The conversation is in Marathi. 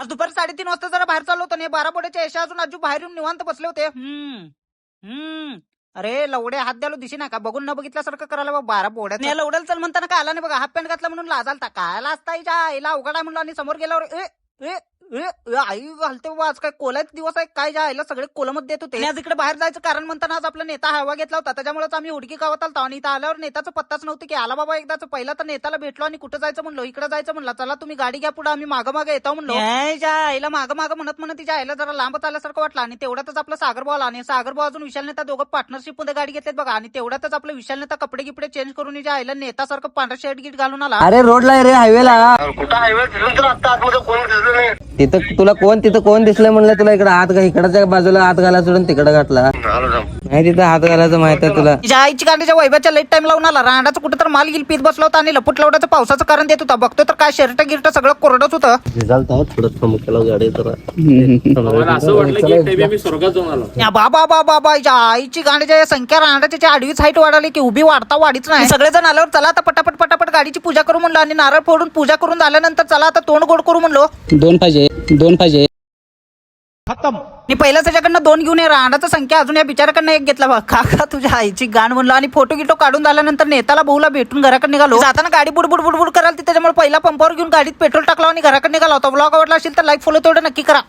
आज दुपारी 3:30 वाजता जरा बाहेर चाललो होतो. 12 बोड्याच्या यशा अजून आजू बाहेर येऊन निवांत बसले होते. अरे लवडे हात द्यालो दिशी ना का बघून न बघितल्यासारखं करायला बघ. 12 बोड्यात नाही लवड्याला चल म्हणताना काय आला नाही बघा. हाफ पॅन्ट घातला म्हणून लाजालता. कायला असता आईला अवघड आहे म्हणलं. आणि समोर गेल्यावर आई घालते बाबा. आज काय कोलायचा दिवस आहे काय? आईला सगळे कोलमत देत होते. आज इकडे बाहेर जायचं कारण म्हणताना आज आपला नेता हवा घेतला होता. त्याच्यामुळेच आम्ही हुडकी गावात आलतो. आणि इथं आल्यावर नेताचं पत्ताच नव्हतं की आला बाबा एकदाच. पहिला तर नेताला भेटलो आणि कुठं जायचं म्हणलो. इकडे जायचं म्हणला. चला तुम्ही गाडी घ्या पुढे आम्ही मागं मागं येतो म्हणलो. आईला मागं मागं म्हणत तिच्या आईला जरा लांबच आल्यासारखं वाटलं. आणि तेवढ्यातच आपला सागरभाऊ आला. आणि सागरभाऊ अजून विशाल नेता दोघं पार्टनरशिप मध्ये गाडी घेतलेत बघा. आणि तेवढ्यातच आपलं विशाल नेता कपडे गिपडे चेंज करून हिच्या आईला नेतासारखं पांढरा शर्ट गिट घालून आला. अरे रोडला रे हायवेला. कुठं हायवे दिसून तर आता आतमध्ये कोण दिसलं नाही. तिथं कोण दिसलं म्हणलं तुला. इकडे हात इकडच्या बाजूला हात घाला सोडून तिकडे घातला. नाही तिथं हात घालायचं माहित आहे तुला. तिच्या आईची गाडीच्या वैभवच्या लेट टाइम लावून आला. रांडाचं कुठं तर माल गिल पीत बसला होता. आणि लपट लवड्याचं पावसाचं कारण देत होता. बघतो तर काय शर्ट गिर्ट सगळं कोरडच होतं. बाबा आईची गाडीच्या संख्या रांडाच्या आडवीच हाईट वाढवली की उभी वाढता वाढीच नाही. सगळेजण आल्यावर चला आता पटापट गाडीची पूजा करू म्हणलं. आणि नारळ फोडून पूजा करून झाल्यानंतर चला आता तोंड गोड करू म्हणलो. दोन पाहिजे मी पहिल्या त्याच्याकडनं 2 घेऊन ये. रांडाचा संख्या अजून या बिचाराकडनं 1 घेतला बघ. काका तुझ्या आईची गाण म्हणलं. आणि फोटो गिटो काढून झाल्यानंतर नेताला भाऊला भेटून घराकडे निघालो. जाताना गाडी बुडबुड कराल त्याच्यामुळे पहिला पंपावर घेऊन गाडीत पेट्रोल टाकला आणि घराकडे निघाला होता. व्लॉग आवडला असेल तर लाईक फॉलो तेवढं नक्की करा.